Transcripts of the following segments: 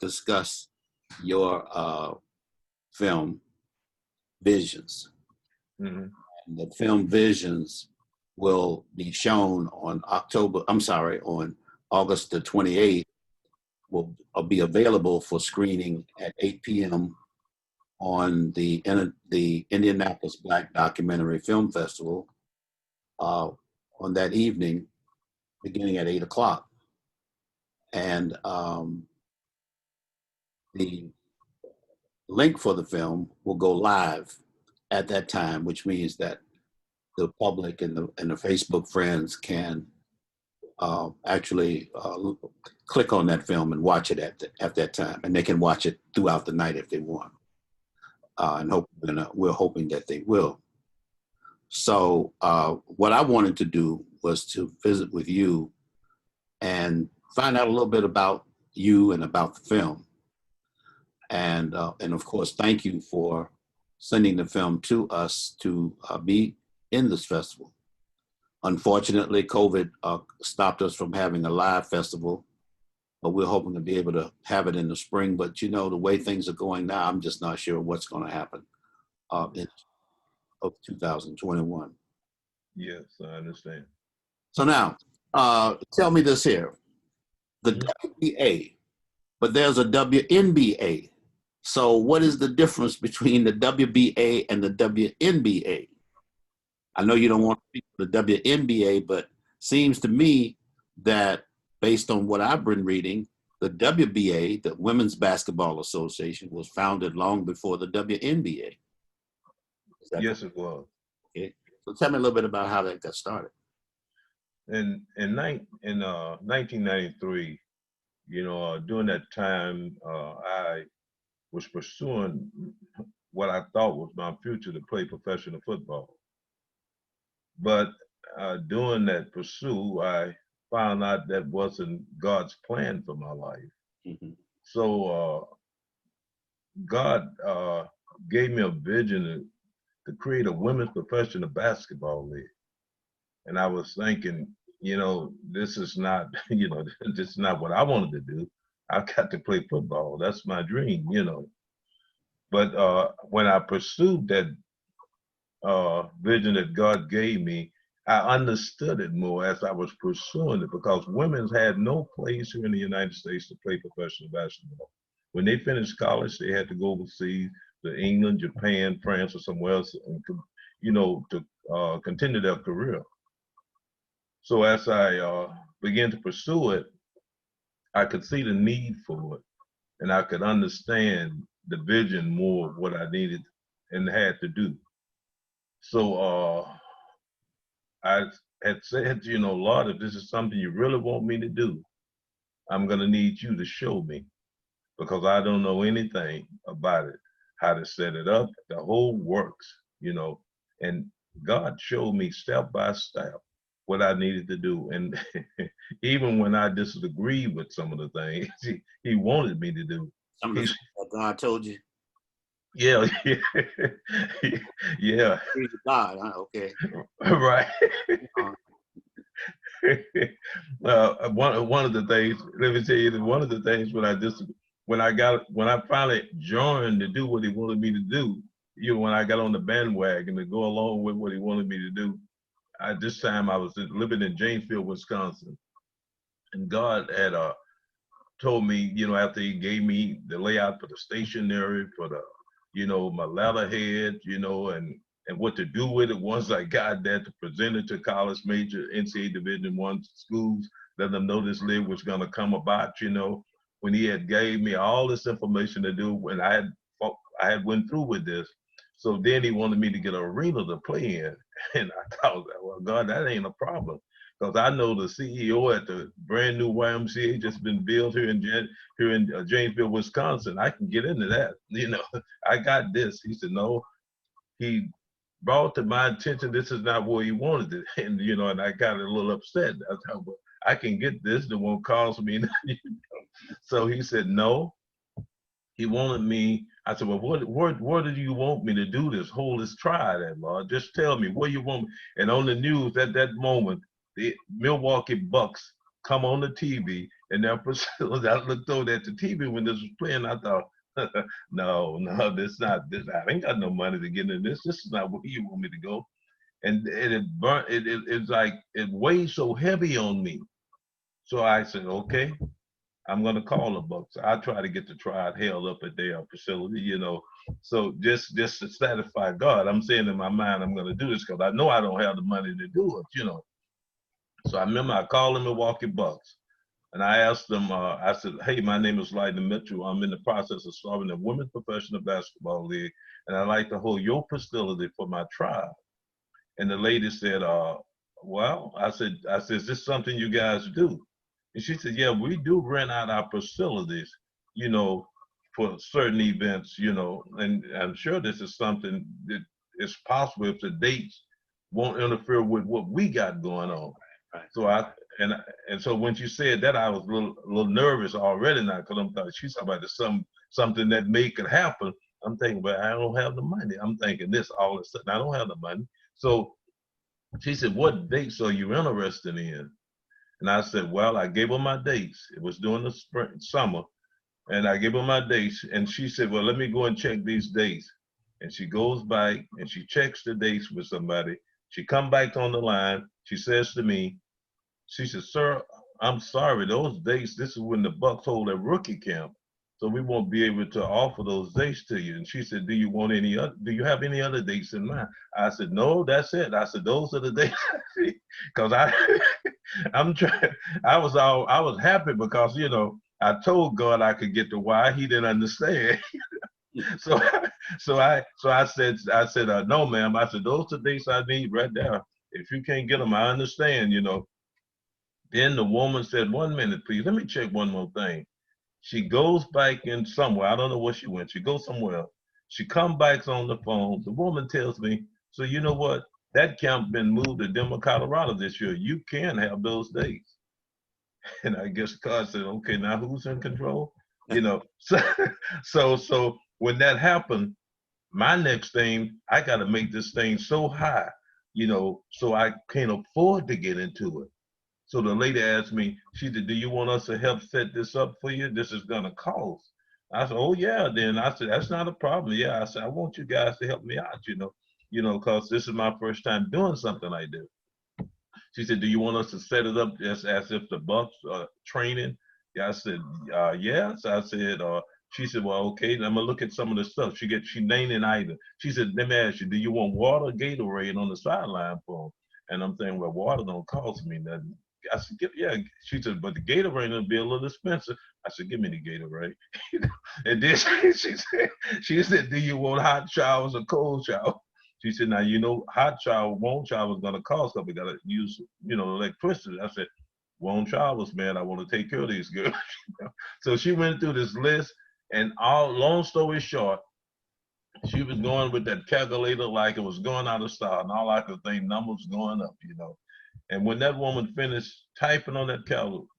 discuss your film Visions. Mm-hmm. And the film Visions will be shown on on August the 28th, will be available for screening at 8 p.m. on the Indianapolis Black Documentary Film Festival on that evening, beginning at 8 o'clock. And the link for the film will go live at that time, which means that the public and the Facebook friends can actually click on that film and watch it at that time, and they can watch it throughout the night if they want. And we're hoping that they will. So what I wanted to do was to visit with you and find out a little bit about you and about the film. And of course, thank you for sending the film to us to be in this festival. Unfortunately, COVID stopped us from having a live festival, but we're hoping to be able to have it in the spring. But you know, the way things are going now, I'm just not sure what's going to happen in 2021. Yes, I understand. So now, tell me this here. The WBA, but there's a WNBA. So what is the difference between the WBA and the WNBA? I know you don't want to speak for the WNBA, but seems to me that based on what I've been reading, the WBA, the Women's Basketball Association, was founded long before the WNBA. Yes, it was. Okay. So tell me a little bit about how that got started. In 1993, during that time, I was pursuing what I thought was my future to play professional football. But during that pursuit, I found out that wasn't God's plan for my life. Mm-hmm. So God gave me a vision to create a women's professional basketball league. And I was thinking, this is not, this is not what I wanted to do. I've got to play football. That's my dream, But when I pursued that vision that God gave me, I understood it more as I was pursuing it, because women had no place here in the United States to play professional basketball. When they finished college, they had to go overseas to England, Japan, France, or somewhere else, and, to continue their career. So as I began to pursue it, I could see the need for it, and I could understand the vision more of what I needed and had to do. So I had said, Lord, if this is something you really want me to do, I'm going to need you to show me, because I don't know anything about it, how to set it up, the whole works, and God showed me step by step what I needed to do. And even when I disagreed with some of the things he wanted me to do. Some of the things that God told you? Yeah. Yeah. God, huh? Okay. Right. One of the things, let me tell you, one of the things when I finally joined to do what he wanted me to do, when I got on the bandwagon to go along with what he wanted me to do, at this time I was living in Janesville, Wisconsin, and God had told me, after he gave me the layout for the stationery, for the, my letterhead, and what to do with it once I got there, to present it to college major NCAA Division I schools, let them know this league was going to come about, when he had gave me all this information to do, when I had went through with this. So then he wanted me to get an arena to play in. And I thought, well, God, that ain't a problem. Because I know the CEO at the brand new YMCA just been built here in Janesville, Wisconsin. I can get into that. I got this. He said, no. He brought to my attention, this is not where he wanted it. And, and I got a little upset. I thought, well, I can get this. It won't cost me. So he said, no. He wanted me. I said, well, where did you want me to do this? Hold this, try that, Lord. Just tell me where you want me. And on the news at that moment, the Milwaukee Bucks come on the TV in their facility. I looked over at the TV when this was playing. I thought, no, this not this. I ain't got no money to get in this. This is not where you want me to go. And it burnt. It's like it weighed so heavy on me. So I said, okay, I'm gonna call the Bucks. I try to get the trial held up at their facility, you know. So just to satisfy God, I'm saying in my mind I'm gonna do this because I know I don't have the money to do it, you know. So I remember I called the Milwaukee Bucks and I asked them, I said, hey, my name is Lightning Mitchell. I'm in the process of starting a women's professional basketball league, and I'd like to hold your facility for my trial. And the lady said, well, I said, is this something you guys do? And she said, yeah, we do rent out our facilities, you know, for certain events, you know, and I'm sure this is something that is possible if the dates won't interfere with what we got going on. Right. So and so when she said that, I was a little nervous already now because I'm thinking she's talking about something that could happen. I'm thinking, but I don't have the money. I'm thinking this all of a sudden I don't have the money. So she said, what dates are you interested in? And I said, well, I gave her my dates. It was during the spring, summer. And I gave her my dates. And she said, well, let me go and check these dates. And she goes back and she checks the dates with somebody. She come back on the line. She says to me, she said, sir, I'm sorry, those dates, this is when the Bucks hold their rookie camp. So we won't be able to offer those dates to you. And she said, do you have any other dates in mind? I said, no, that's it. I said, those are the dates. Because I was happy because, you know, I told God I could get the why. He didn't understand. so I said, no, ma'am. I said, those are the dates I need right there. If you can't get them, I understand, you know. Then the woman said, 1 minute, please. Let me check one more thing. She goes back in somewhere. I don't know where she went. She goes somewhere else. She come back on the phone. The woman tells me, so you know what? That camp been moved to Denver, Colorado this year. You can have those dates. And I guess God said, okay, now who's in control? You know, so when that happened, my next thing, I got to make this thing so high, you know, so I can't afford to get into it. So the lady asked me, she said, do you want us to help set this up for you? This is going to cost. I said, oh, yeah. Then I said, that's not a problem. Yeah, I said, I want you guys to help me out, you know, because this is my first time doing something like this. She said, do you want us to set it up just as if the Bucks are training? Yeah, I said, yeah. So I said, she said, well, okay, I'm going to look at some of the stuff. She named an item. She said, let me ask you, do you want water or Gatorade on the sideline for them? And I'm thinking, well, water don't cost me nothing. I said, yeah. She said, but the Gatorade will be a little expensive. I said, give me the Gatorade. And then she said, do you want hot showers or cold showers? She said, now, you know, hot shower, warm shower is going to cost because we got to use, you know, electricity. I said, warm showers, man, I want to take care of these girls. So she went through this list, and long story short, she was going with that calculator like it was going out of style, and all I could think, numbers going up, you know. And when that woman finished typing on that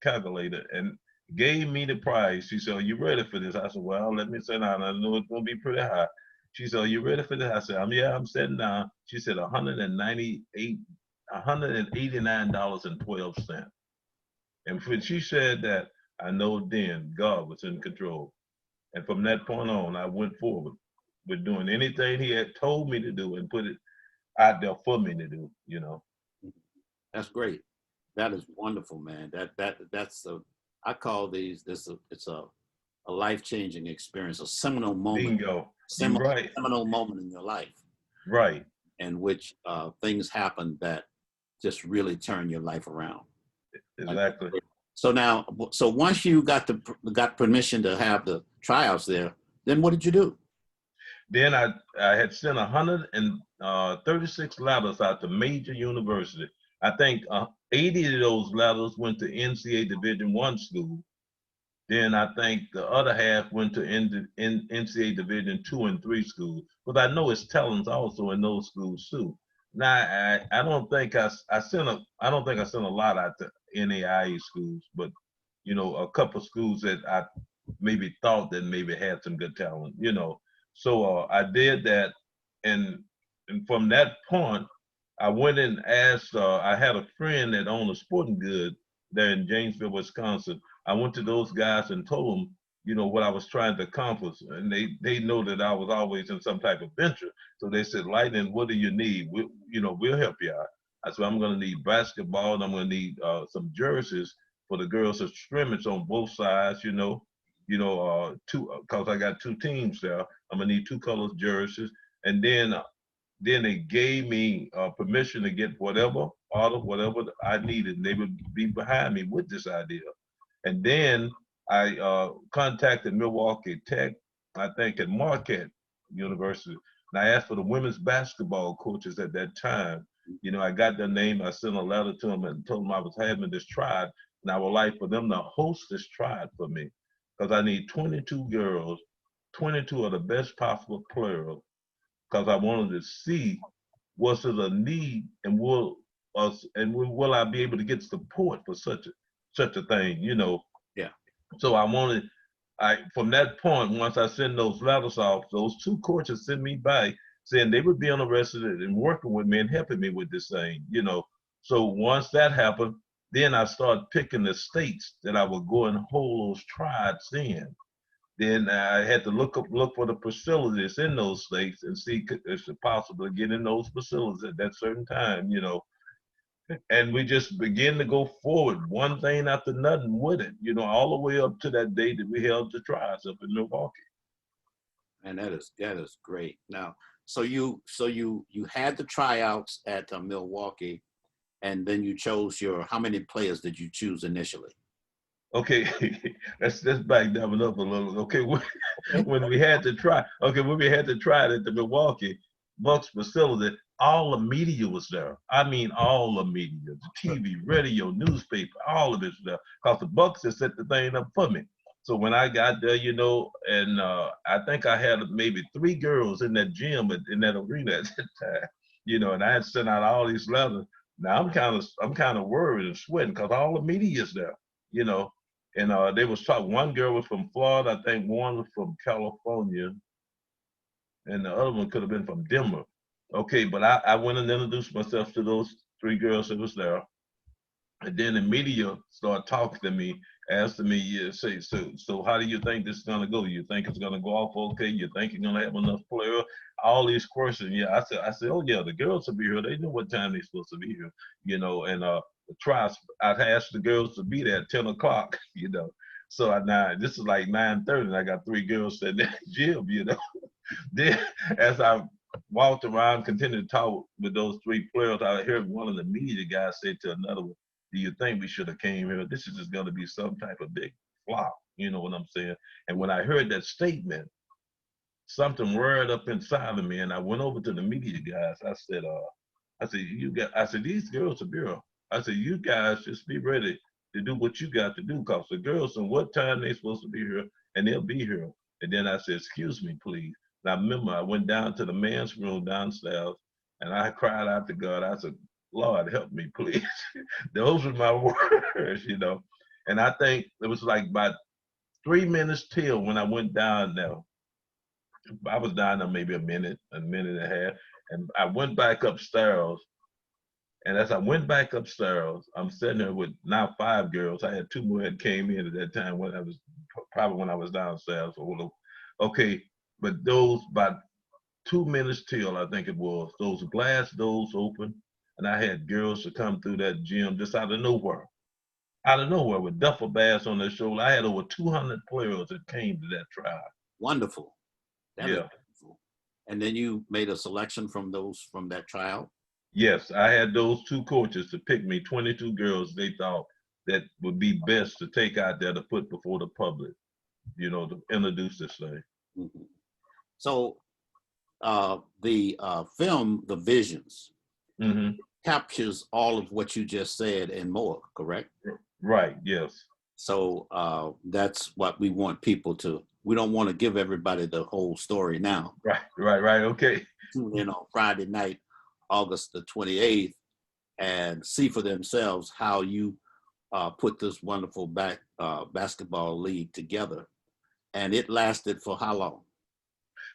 calculator and gave me the price, she said, are you ready for this? I said, well, let me sit down. I know it's going to be pretty high. She said, are you ready for this? I said, yeah, I'm sitting down. She said, $189.12. And when she said that, I know then God was in control. And from that point on, I went forward with doing anything he had told me to do and put it out there for me to do, you know. That's great. That is wonderful, man. That's I call it's a life-changing experience, a seminal moment. Bingo. You're right. Seminal moment in your life. Right. In which things happen that just really turn your life around. Exactly. So once you got permission to have the tryouts there, then what did you do? Then I had sent 136 letters out to major universities. I think 80 of those letters went to NCAA Division I school. Then I think the other half went to NCAA Division II and III schools. But I know it's talents also in those schools too. Now I don't think I sent a lot out to NAIA schools, but you know, a couple schools that I maybe thought that maybe had some good talent, you know. So I did that, and from that point, I went and asked. I had a friend that owned a sporting good there in Janesville, Wisconsin. I went to those guys and told them, you know, what I was trying to accomplish. And they know that I was always in some type of venture. So they said, Lightning, what do you need? We'll help you out. I said, I'm going to need basketball and I'm going to need some jerseys for the girls' scrimmage on both sides, two, because I got two teams there. I'm going to need two colors jerseys. And then they gave me permission to get whatever order, whatever I needed. And they would be behind me with this idea. And then I contacted Milwaukee Tech, I think at Marquette University. And I asked for the women's basketball coaches at that time. You know, I got their name. I sent a letter to them and told them I was having this trial. And I would like for them to host this trial for me because I need 22 girls, 22 of the best possible players, because I wanted to see was there a need and will I be able to get support for such a thing, you know? Yeah. So from that point, once I send those letters off, those two coaches sent me back saying they would be interested in working with me and helping me with this thing, you know. So once that happened, then I started picking the states that I would go and hold those tribes in. Then I had to look for the facilities in those states and see if it's possible to get in those facilities at that certain time, you know. And we just begin to go forward, one thing after nothing with it, you know, all the way up to that day that we held the trials up in Milwaukee. And that is great. Now, so you had the tryouts at Milwaukee, and then you chose how many players did you choose initially? Okay, let's back down up a little. Okay, when we had to try it at the Milwaukee Bucks facility, all the media was there. I mean, all the media, the TV, radio, newspaper, all of it's there. Because the Bucks had set the thing up for me. So when I got there, you know, and I think I had maybe 3 girls in that gym, in that arena at that time, you know, and I had sent out all these letters. Now I'm kind of worried and sweating because all the media's there, you know. And they was talking. One girl was from Florida, I think one was from California, and the other one could have been from Denver. Okay, but I went and introduced myself to those 3 girls that was there. And then the media started talking to me, asking me, yeah, say, so how do you think this is gonna go? You think it's gonna go off okay? You think you're gonna have enough players? All these questions. Yeah, I said, oh yeah, the girls will be here. They know what time they're supposed to be here, you know. And the trials, I asked the girls to be there at 10 o'clock, you know. So this is like 9:30, and I got 3 girls sitting in the gym, you know. Then as I walked around, continued to talk with those 3 players, I heard one of the media guys say to another one, do you think we should have came here? This is just going to be some type of big flop. You know what I'm saying? And when I heard that statement, something roared up inside of me, and I went over to the media guys. I said, these girls are here. I said, you guys just be ready to do what you got to do, because the girls and what time they supposed to be here, and they'll be here. And then I said, excuse me, please. And I remember I went down to the men's room downstairs, and I cried out to God. I said, Lord, help me, please. Those were my words, you know. And I think it was like about 3 minutes till when I went down there. I was down there maybe a minute and a half. And I went back upstairs. And as I went back upstairs, I'm sitting there with now 5 girls. I had 2 more that came in at that time when I was downstairs. Okay, but those about 2 minutes till, I think it was, those glass doors open, and I had girls to come through that gym just out of nowhere with duffel bags on their shoulder. I had over 200 players that came to that trial. Wonderful. That is Yeah. wonderful. And then you made a selection from that trial? Yes, I had those 2 coaches to pick me 22 girls they thought that would be best to take out there to put before the public, you know, to introduce this thing. Mm-hmm. So the film, The Visions, Mm-hmm. captures all of what you just said and more, correct? Right, yes. So that's what we want people to, we don't want to give everybody the whole story now. Right, okay. Tune in on Friday night, August the 28th, and see for themselves how you put this wonderful basketball league together. And it lasted for how long?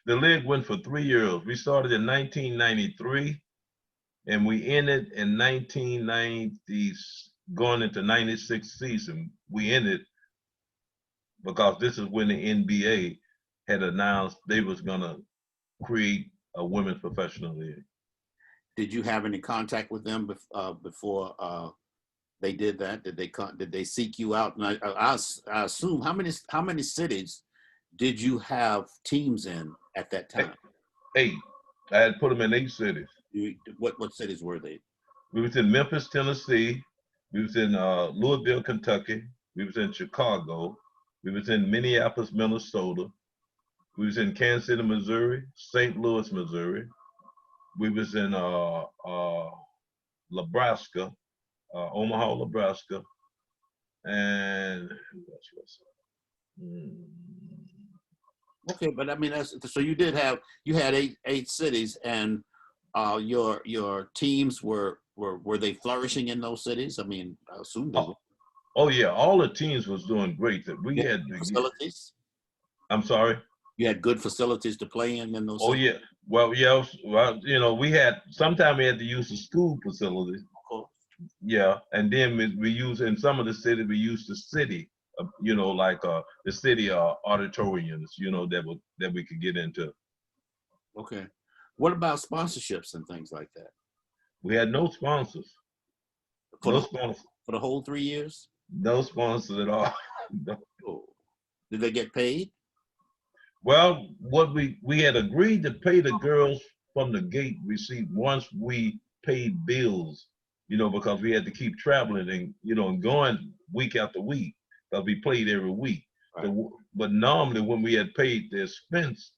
The league went for 3 years. We started in 1993, and we ended in 1990, going into 96 season. We ended because this is when the NBA had announced they was gonna create a women's professional league. Did you have any contact with them before they did that? Did they seek you out? And I assume how many cities did you have teams in at that time? 8. I had put them in 8 cities. What cities were they? We was in Memphis, Tennessee. We was in Louisville, Kentucky. We was in Chicago. We was in Minneapolis, Minnesota. We was in Kansas City, Missouri, St. Louis, Missouri. We was in Nebraska, Omaha, Nebraska, and who else was it? Okay, but I mean so you had eight cities, and your teams were they flourishing in those cities? I mean, I assume they were. Oh yeah, all the teams was doing great. We had facilities. I'm sorry. You had good facilities to play in those. Oh yeah. Well, yeah. Well, you know, we had sometimes we had to use the school facilities. Of course. Yeah, and then we use in some of the cities we use the city, you know, like the city auditoriums, you know, that we could get into. Okay. What about sponsorships and things like that? We had no sponsors. For No the, sponsors. For the whole 3 years? No sponsors at all. No. Oh. Did they get paid? Well, what we had agreed to pay the girls from the gate receipt once we paid bills, you know, because we had to keep traveling and, you know, and going week after week because we played every week. Right. So, but normally when we had paid the expense,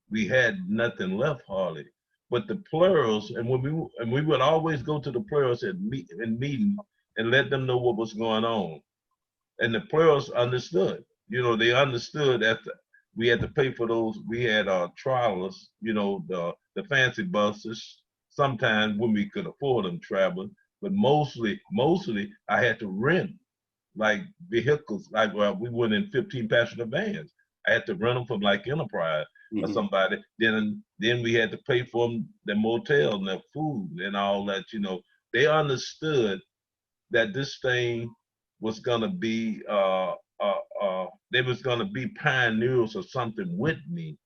we had nothing left hardly. But the players, and we would always go to the players in meeting and let them know what was going on. And the players understood. You know, they understood that we had to pay for those. We had trialers, you know, the fancy buses. Sometimes when we could afford them traveling, but mostly I had to rent like vehicles. Like we went in 15 passenger vans. I had to rent them from like Enterprise or somebody. Then we had to pay for them the motel and their food and all that. You know, they understood that this thing was gonna be they was gonna be pioneers or something with me,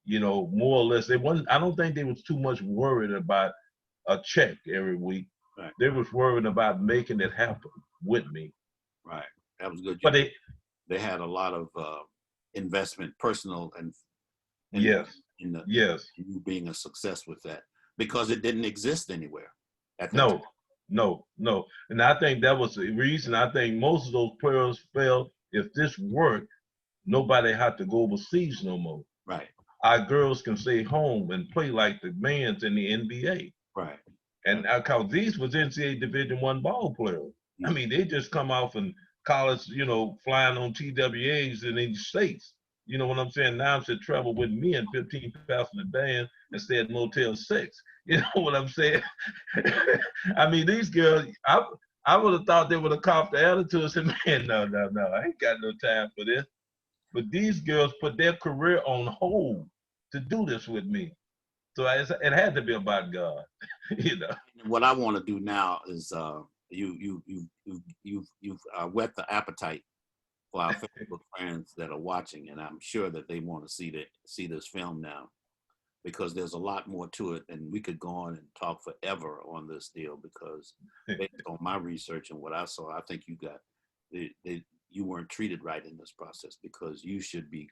you know, more or less. They wasn't. I don't think they was too much worried about a check every week. Right. They was worried about making it happen with me. Right. That was good. But they had a lot of investment, personal and yes, in you being a success with that, because it didn't exist anywhere at that time. No. And I think that was the reason. I think most of those players felt if this worked, nobody had to go overseas no more. Right. Our girls can stay home and play like the men's in the NBA. Right. And because these was NCAA Division I ball players. I mean, they just come off in college, you know, flying on TWAs in the States. You know what I'm saying? Now I'm to travel with me in 15 passenger van and stay at Motel 6. You know what I'm saying? I mean, these girls, I would have thought they would have copped the attitude and said, man, no, I ain't got no time for this. But these girls put their career on hold to do this with me. So it had to be about God, you know. What I want to do now is you've whet the appetite for our Facebook friends that are watching, and I'm sure that they want to see this film now, because there's a lot more to it, and we could go on and talk forever on this deal, because based on my research and what I saw, I think you weren't treated right in this process, because you should be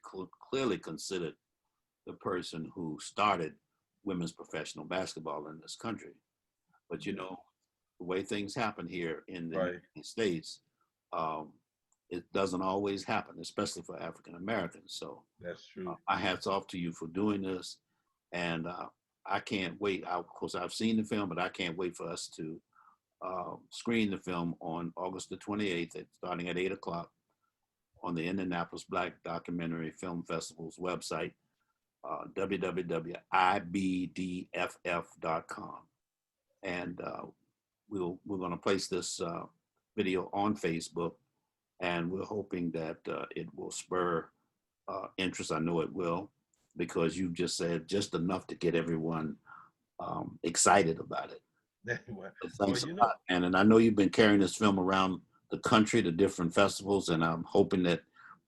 clearly considered the person who started women's professional basketball in this country. But you know, the way things happen here in the United States, it doesn't always happen, especially for African Americans. So that's true. My hats off to you for doing this, and I can't wait. Of course, I've seen the film, but I can't wait for us to screen the film on August the 28th, starting at 8 o'clock on the Indianapolis Black Documentary Film Festival's website, www.ibdff.com. And we're going to place this video on Facebook, and we're hoping that it will spur interest. I know it will, because you just said just enough to get everyone excited about it. Thanks a lot, man. And I know you've been carrying this film around the country to different festivals, and I'm hoping that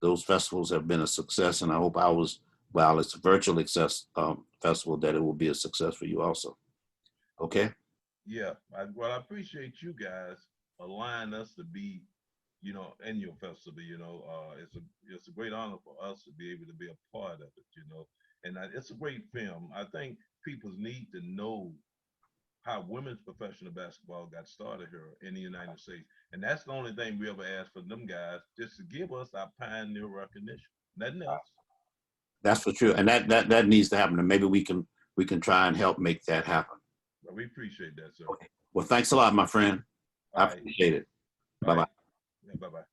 those festivals have been a success, and I hope ours, while it's a virtual success festival, that it will be a success for you also. Okay. Yeah, well, I appreciate you guys allowing us to be, in your festival. It's a great honor for us to be able to be a part of it. And it's a great film. I think people need to know how women's professional basketball got started here in the United States. And that's the only thing we ever ask for them guys, just to give us our pioneer recognition. Nothing else. That's for sure, and that needs to happen, and maybe we can try and help make that happen. Well, we appreciate that, sir. Okay. Well, thanks a lot, my friend. All I right. appreciate it. All Bye bye. right. Yeah, bye bye.